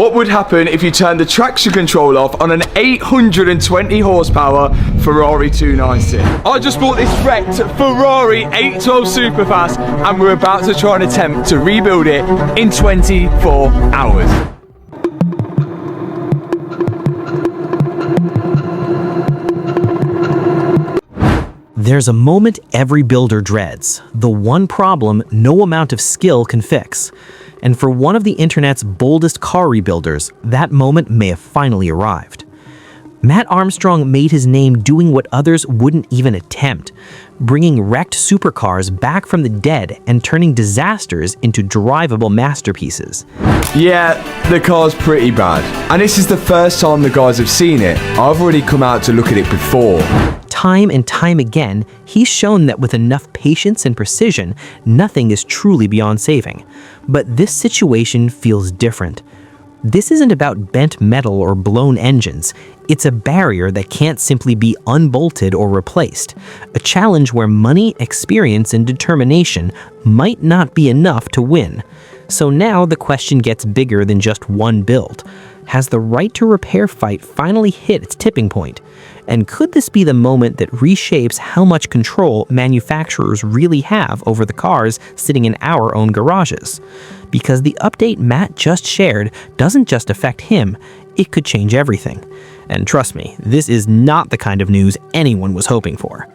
What would happen if you turned the traction control off on an 820 horsepower Ferrari 296? I just bought this wrecked Ferrari 812 Superfast and we're about to try and attempt to rebuild it in 24 hours. There's a moment every builder dreads, the one problem no amount of skill can fix. And for one of the internet's boldest car rebuilders, that moment may have finally arrived. Matt Armstrong made his name doing what others wouldn't even attempt, bringing wrecked supercars back from the dead and turning disasters into drivable masterpieces. Yeah, the car's pretty bad. And this is the first time the guys have seen it. I've already come out to look at it before. Time and time again, he's shown that with enough patience and precision, nothing is truly beyond saving. But this situation feels different. This isn't about bent metal or blown engines. It's a barrier that can't simply be unbolted or replaced. A challenge where money, experience, and determination might not be enough to win. So now the question gets bigger than just one build. Has the right to repair fight finally hit its tipping point? And could this be the moment that reshapes how much control manufacturers really have over the cars sitting in our own garages? Because the update Matt just shared doesn't just affect him, it could change everything. And trust me, this is not the kind of news anyone was hoping for.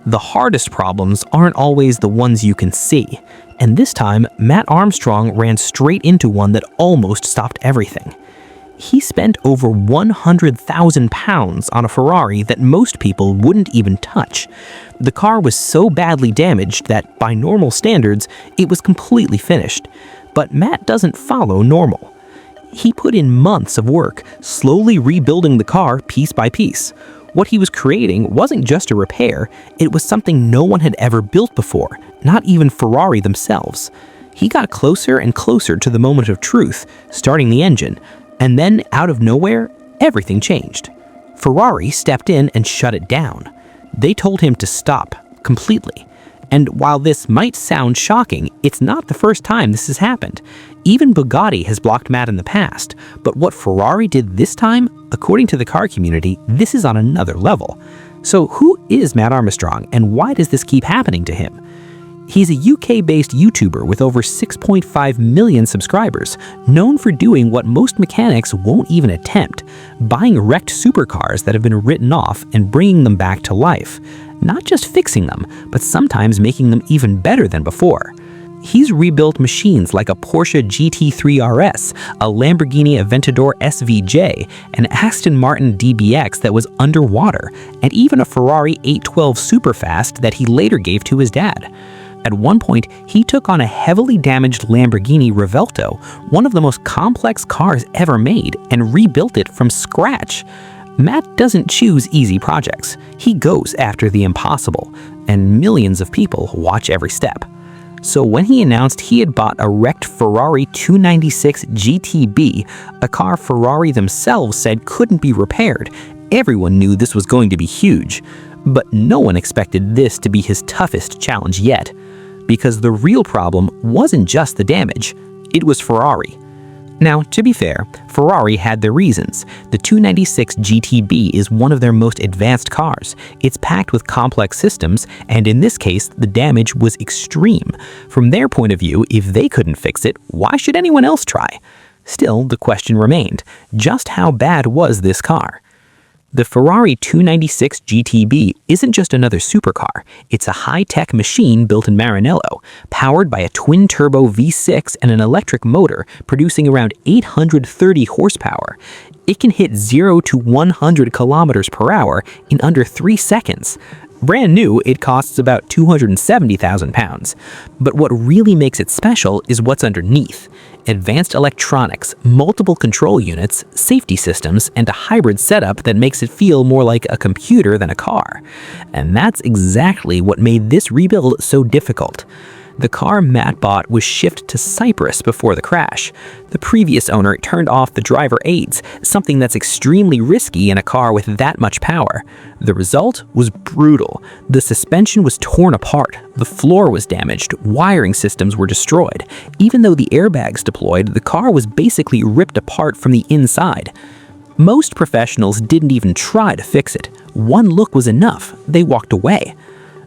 The hardest problems aren't always the ones you can see. And this time, Matt Armstrong ran straight into one that almost stopped everything. He spent over £100,000 on a Ferrari that most people wouldn't even touch. The car was so badly damaged that, by normal standards, it was completely finished. But Matt doesn't follow normal. He put in months of work, slowly rebuilding the car piece by piece. What he was creating wasn't just a repair, it was something no one had ever built before, not even Ferrari themselves. He got closer and closer to the moment of truth, starting the engine. And then, out of nowhere, everything changed. Ferrari stepped in and shut it down. They told him to stop, completely. And while this might sound shocking, it's not the first time this has happened. Even Bugatti has blocked Matt in the past, but what Ferrari did this time, according to the car community, this is on another level. So who is Matt Armstrong, and why does this keep happening to him? He's a UK-based YouTuber with over 6.5 million subscribers, known for doing what most mechanics won't even attempt, buying wrecked supercars that have been written off and bringing them back to life. Not just fixing them, but sometimes making them even better than before. He's rebuilt machines like a Porsche GT3 RS, a Lamborghini Aventador SVJ, an Aston Martin DBX that was underwater, and even a Ferrari 812 Superfast that he later gave to his dad. At one point, he took on a heavily damaged Lamborghini Revuelto, one of the most complex cars ever made, and rebuilt it from scratch. Matt doesn't choose easy projects. He goes after the impossible, and millions of people watch every step. So when he announced he had bought a wrecked Ferrari 296 GTB, a car Ferrari themselves said couldn't be repaired, everyone knew this was going to be huge. But no one expected this to be his toughest challenge yet. Because the real problem wasn't just the damage, it was Ferrari. Now, to be fair, Ferrari had their reasons. The 296 GTB is one of their most advanced cars. It's packed with complex systems, and in this case, the damage was extreme. From their point of view, if they couldn't fix it, why should anyone else try? Still, the question remained, just how bad was this car? The Ferrari 296 GTB isn't just another supercar, it's a high-tech machine built in Maranello, powered by a twin-turbo V6 and an electric motor producing around 830 horsepower. It can hit 0 to 100 kilometers per hour in under 3 seconds. Brand new, it costs about £270,000. But what really makes it special is what's underneath. Advanced electronics, multiple control units, safety systems, and a hybrid setup that makes it feel more like a computer than a car. And that's exactly what made this rebuild so difficult. The car Matt bought was shipped to Cyprus before the crash. The previous owner turned off the driver aids, something that's extremely risky in a car with that much power. The result was brutal. The suspension was torn apart, the floor was damaged, wiring systems were destroyed. Even though the airbags deployed, the car was basically ripped apart from the inside. Most professionals didn't even try to fix it. One look was enough. They walked away.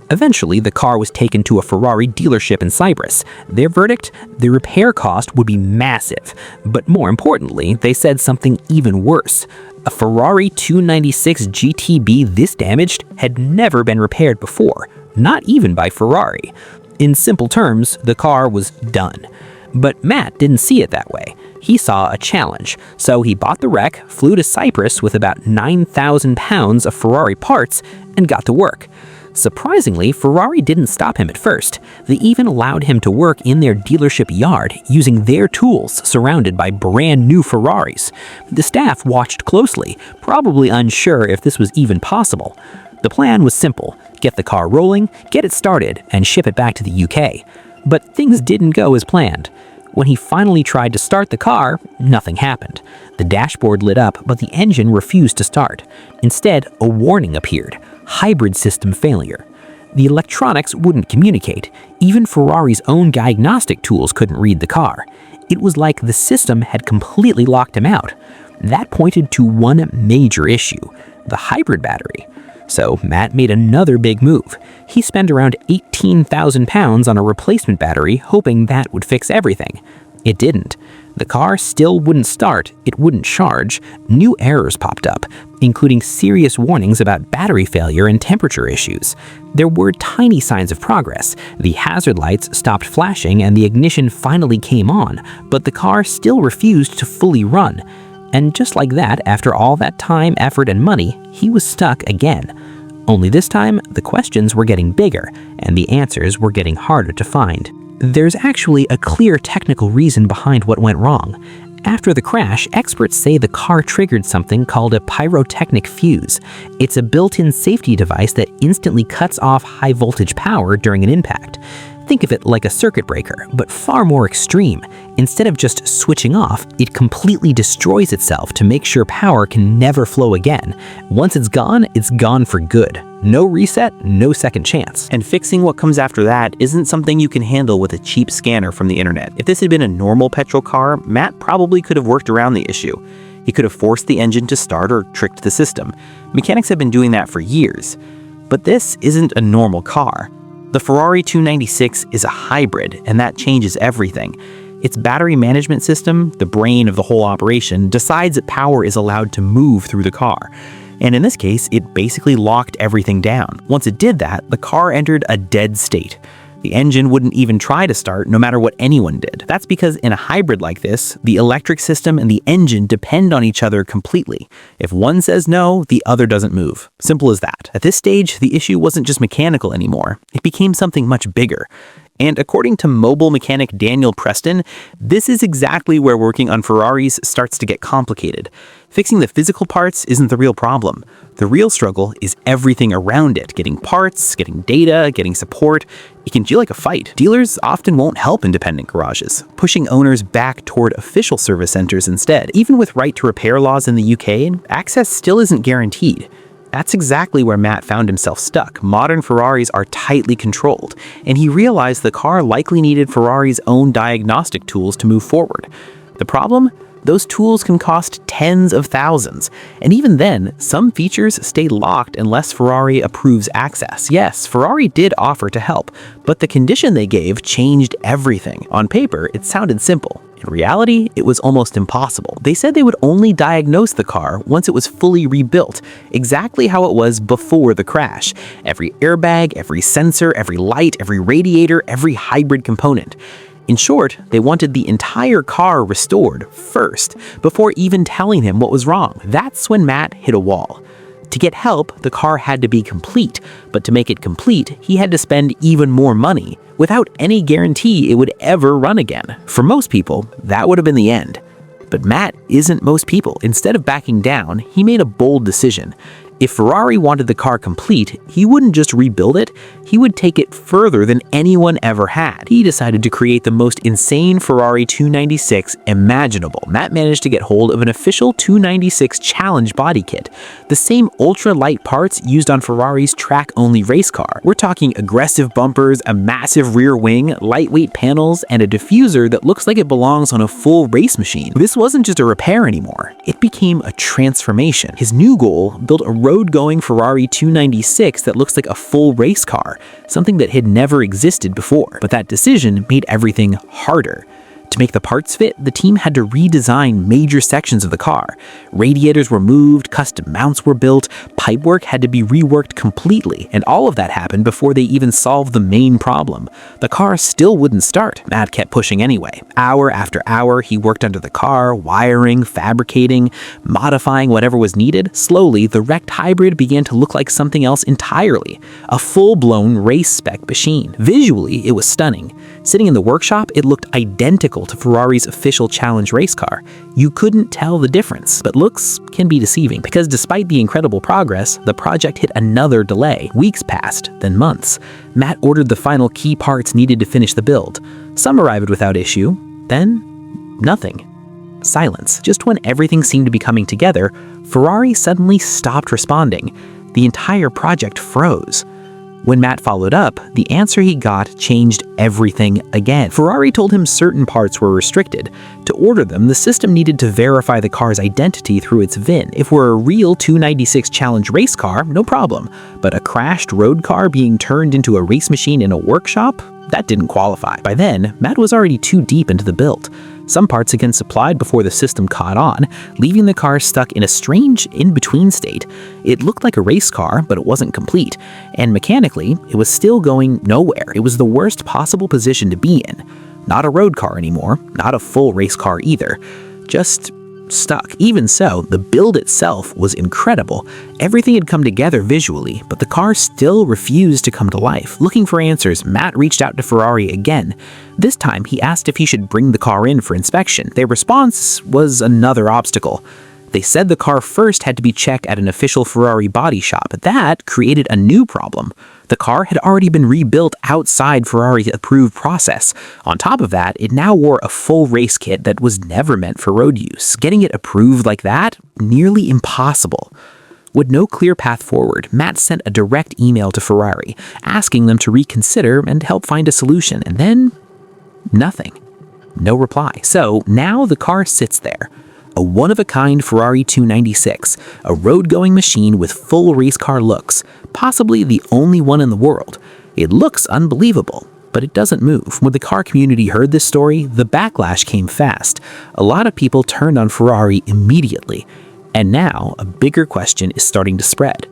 Eventually, the car was taken to a Ferrari dealership in Cyprus. Their verdict? The repair cost would be massive. But more importantly, they said something even worse. A Ferrari 296 GTB this damaged had never been repaired before, not even by Ferrari. In simple terms, the car was done. But Matt didn't see it that way. He saw a challenge, so he bought the wreck, flew to Cyprus with about 9,000 pounds of Ferrari parts, and got to work. Surprisingly, Ferrari didn't stop him at first. They even allowed him to work in their dealership yard using their tools surrounded by brand new Ferraris. The staff watched closely, probably unsure if this was even possible. The plan was simple: get the car rolling, get it started, and ship it back to the UK. But things didn't go as planned. When he finally tried to start the car, nothing happened. The dashboard lit up, but the engine refused to start. Instead, a warning appeared: hybrid system failure. The electronics wouldn't communicate. Even Ferrari's own diagnostic tools couldn't read the car. It was like the system had completely locked him out. That pointed to one major issue: the hybrid battery. So Matt made another big move. He spent around 18,000 pounds on a replacement battery, hoping that would fix everything. It didn't. The car still wouldn't start, it wouldn't charge. New errors popped up, including serious warnings about battery failure and temperature issues. There were tiny signs of progress. The hazard lights stopped flashing and the ignition finally came on, but the car still refused to fully run. And just like that, after all that time, effort, and money, he was stuck again. Only this time, the questions were getting bigger, and the answers were getting harder to find. There's actually a clear technical reason behind what went wrong. After the crash, experts say the car triggered something called a pyrotechnic fuse. It's a built-in safety device that instantly cuts off high-voltage power during an impact. Think of it like a circuit breaker, but far more extreme. Instead of just switching off, it completely destroys itself to make sure power can never flow again. Once it's gone for good. No reset, no second chance. And fixing what comes after that isn't something you can handle with a cheap scanner from the internet. If this had been a normal petrol car, Matt probably could have worked around the issue. He could have forced the engine to start or tricked the system. Mechanics have been doing that for years. But this isn't a normal car. The Ferrari 296 is a hybrid, and that changes everything. Its battery management system, the brain of the whole operation, decides that power is allowed to move through the car. And in this case, it basically locked everything down. Once it did that, the car entered a dead state. The engine wouldn't even try to start no matter what anyone did. That's because in a hybrid like this, the electric system and the engine depend on each other completely. If one says no, the other doesn't move. Simple as that. At this stage, the issue wasn't just mechanical anymore. It became something much bigger. And according to mobile mechanic Daniel Preston, this is exactly where working on Ferraris starts to get complicated. Fixing the physical parts isn't the real problem. The real struggle is everything around it: getting parts, getting data, getting support. It can feel like a fight. Dealers often won't help independent garages, pushing owners back toward official service centers instead. Even with right to repair laws in the UK, access still isn't guaranteed. That's exactly where Matt found himself stuck. Modern Ferraris are tightly controlled, and he realized the car likely needed Ferrari's own diagnostic tools to move forward. The problem? Those tools can cost tens of thousands, and even then, some features stay locked unless Ferrari approves access. Yes, Ferrari did offer to help, but the condition they gave changed everything. On paper, it sounded simple. In reality, it was almost impossible. They said they would only diagnose the car once it was fully rebuilt, exactly how it was before the crash. Every airbag, every sensor, every light, every radiator, every hybrid component. In short, they wanted the entire car restored first, before even telling him what was wrong. That's when Matt hit a wall. To get help, the car had to be complete, but to make it complete, he had to spend even more money, without any guarantee it would ever run again. For most people, that would have been the end. But Matt isn't most people. Instead of backing down, he made a bold decision. If Ferrari wanted the car complete, he wouldn't just rebuild it, he would take it further than anyone ever had. He decided to create the most insane Ferrari 296 imaginable. Matt managed to get hold of an official 296 Challenge body kit, the same ultra-light parts used on Ferrari's track-only race car. We're talking aggressive bumpers, a massive rear wing, lightweight panels, and a diffuser that looks like it belongs on a full race machine. This wasn't just a repair anymore, it became a transformation. His new goal: build a road-going Ferrari 296 that looks like a full race car, something that had never existed before. But that decision made everything harder. To make the parts fit, the team had to redesign major sections of the car. Radiators were moved, custom mounts were built, pipework had to be reworked completely, and all of that happened before they even solved the main problem. The car still wouldn't start. Matt kept pushing anyway. Hour after hour, he worked under the car, wiring, fabricating, modifying whatever was needed. Slowly, the wrecked hybrid began to look like something else entirely, a full-blown race-spec machine. Visually, it was stunning. Sitting in the workshop, it looked identical to Ferrari's official Challenge race car. You couldn't tell the difference, but looks can be deceiving because despite the incredible progress, the project hit another delay. Weeks passed, then months. Matt ordered the final key parts needed to finish the build. Some arrived without issue, then nothing. Silence. Just when everything seemed to be coming together, Ferrari suddenly stopped responding. The entire project froze. When Matt followed up, the answer he got changed everything again. Ferrari told him certain parts were restricted. To order them, the system needed to verify the car's identity through its VIN. If we're a real 296 Challenge race car, no problem. But a crashed road car being turned into a race machine in a workshop? That didn't qualify. By then, Matt was already too deep into the build. Some parts again supplied before the system caught on, leaving the car stuck in a strange in-between state. It looked like a race car, but it wasn't complete. And mechanically, it was still going nowhere. It was the worst possible position to be in. Not a road car anymore, not a full race car either. Just stuck. Even so, the build itself was incredible. Everything had come together visually, but the car still refused to come to life. Looking for answers, Matt reached out to Ferrari again. This time, he asked if he should bring the car in for inspection. Their response was another obstacle. They said the car first had to be checked at an official Ferrari body shop. That created a new problem. The car had already been rebuilt outside Ferrari's approved process. On top of that, it now wore a full race kit that was never meant for road use. Getting it approved like that? Nearly impossible. With no clear path forward, Matt sent a direct email to Ferrari, asking them to reconsider and help find a solution, and then nothing. No reply. So now the car sits there. A one-of-a-kind Ferrari 296, a road-going machine with full race car looks, possibly the only one in the world. It looks unbelievable, but it doesn't move. When the car community heard this story, the backlash came fast. A lot of people turned on Ferrari immediately. And now, a bigger question is starting to spread.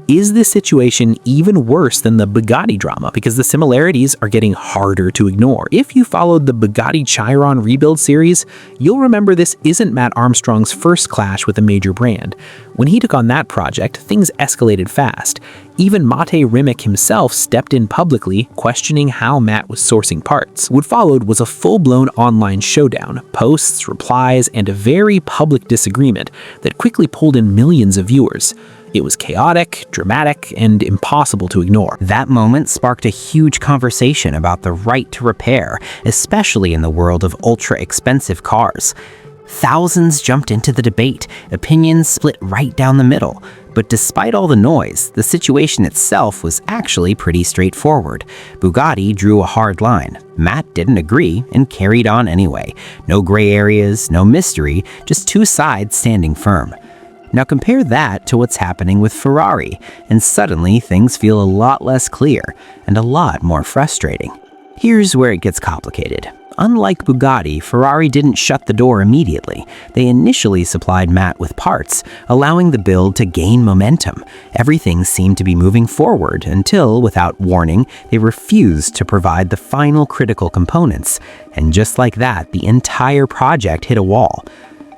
Is this situation even worse than the Bugatti drama? Because the similarities are getting harder to ignore. If you followed the Bugatti Chiron rebuild series, you'll remember this isn't Matt Armstrong's first clash with a major brand. When he took on that project, things escalated fast. Even Mate Rimac himself stepped in publicly, questioning how Matt was sourcing parts. What followed was a full-blown online showdown, posts, replies, and a very public disagreement that quickly pulled in millions of viewers. It was chaotic, dramatic, and impossible to ignore. That moment sparked a huge conversation about the right to repair, especially in the world of ultra-expensive cars. Thousands jumped into the debate, opinions split right down the middle. But despite all the noise, the situation itself was actually pretty straightforward. Bugatti drew a hard line. Matt didn't agree and carried on anyway. No gray areas, no mystery, just two sides standing firm. Now compare that to what's happening with Ferrari, and suddenly things feel a lot less clear and a lot more frustrating. Here's where it gets complicated. Unlike Bugatti, Ferrari didn't shut the door immediately. They initially supplied Matt with parts, allowing the build to gain momentum. Everything seemed to be moving forward until, without warning, they refused to provide the final critical components. And just like that, the entire project hit a wall.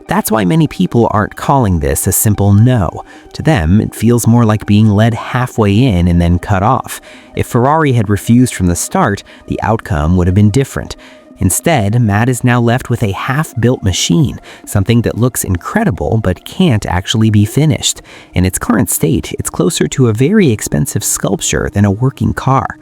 That's why many people aren't calling this a simple no. To them, it feels more like being led halfway in and then cut off. If Ferrari had refused from the start, the outcome would have been different. Instead, Matt is now left with a half-built machine, something that looks incredible but can't actually be finished. In its current state, it's closer to a very expensive sculpture than a working car.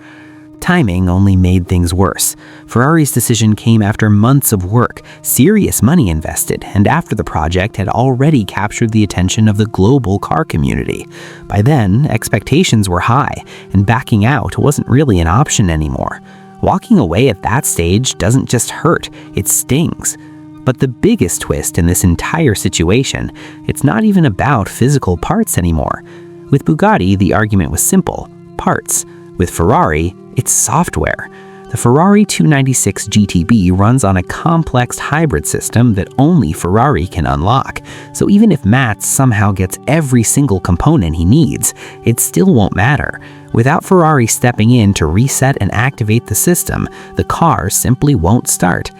Timing only made things worse. Ferrari's decision came after months of work, serious money invested, and after the project had already captured the attention of the global car community. By then, expectations were high, and backing out wasn't really an option anymore. Walking away at that stage doesn't just hurt, it stings. But the biggest twist in this entire situation, it's not even about physical parts anymore. With Bugatti, the argument was simple: parts. With Ferrari, it's software. The Ferrari 296 GTB runs on a complex hybrid system that only Ferrari can unlock. So even if Matt somehow gets every single component he needs, it still won't matter. Without Ferrari stepping in to reset and activate the system, the car simply won't start.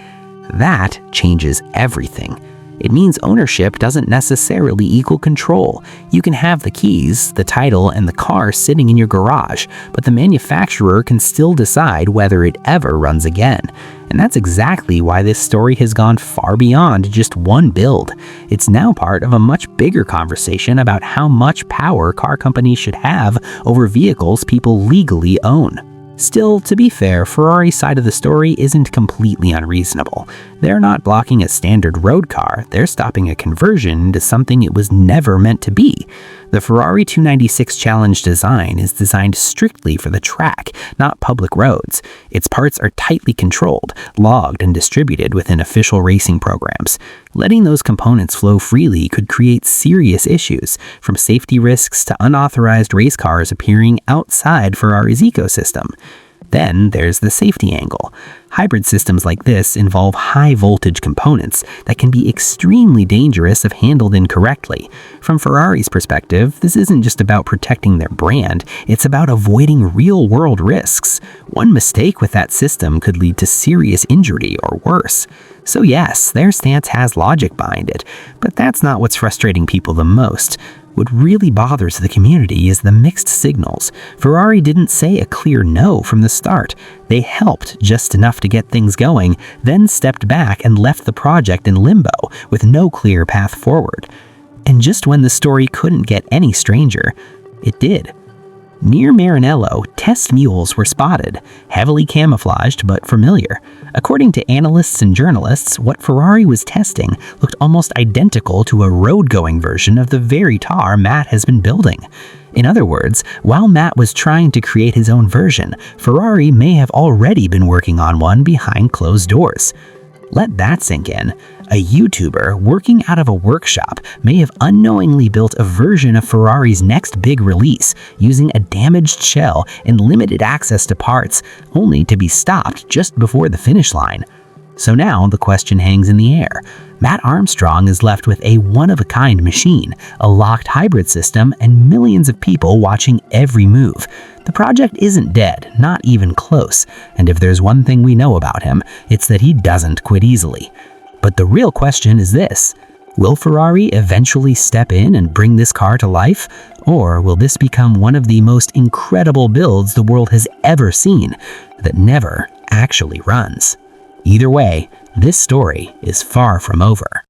That changes everything. It means ownership doesn't necessarily equal control. You can have the keys, the title, and the car sitting in your garage, but the manufacturer can still decide whether it ever runs again. And that's exactly why this story has gone far beyond just one build. It's now part of a much bigger conversation about how much power car companies should have over vehicles people legally own. Still, to be fair, Ferrari's side of the story isn't completely unreasonable. They're not blocking a standard road car, they're stopping a conversion into something it was never meant to be. The Ferrari 296 Challenge design is designed strictly for the track, not public roads. Its parts are tightly controlled, logged, and distributed within official racing programs. Letting those components flow freely could create serious issues, from safety risks to unauthorized race cars appearing outside Ferrari's ecosystem. Then there's the safety angle. Hybrid systems like this involve high-voltage components that can be extremely dangerous if handled incorrectly. From Ferrari's perspective, this isn't just about protecting their brand, it's about avoiding real-world risks. One mistake with that system could lead to serious injury or worse. So yes, their stance has logic behind it, but that's not what's frustrating people the most. What really bothers the community is the mixed signals. Ferrari didn't say a clear no from the start. They helped just enough to get things going, then stepped back and left the project in limbo with no clear path forward. And just when the story couldn't get any stranger, it did. Near Maranello, test mules were spotted, heavily camouflaged but familiar. According to analysts and journalists, what Ferrari was testing looked almost identical to a road-going version of the very car Matt has been building. In other words, while Matt was trying to create his own version, Ferrari may have already been working on one behind closed doors. Let that sink in. A YouTuber working out of a workshop may have unknowingly built a version of Ferrari's next big release using a damaged shell and limited access to parts, only to be stopped just before the finish line. So now the question hangs in the air. Matt Armstrong is left with a one-of-a-kind machine, a locked hybrid system, and millions of people watching every move. The project isn't dead, not even close, and if there's one thing we know about him, it's that he doesn't quit easily. But the real question is this: will Ferrari eventually step in and bring this car to life? Or will this become one of the most incredible builds the world has ever seen that never actually runs? Either way, this story is far from over.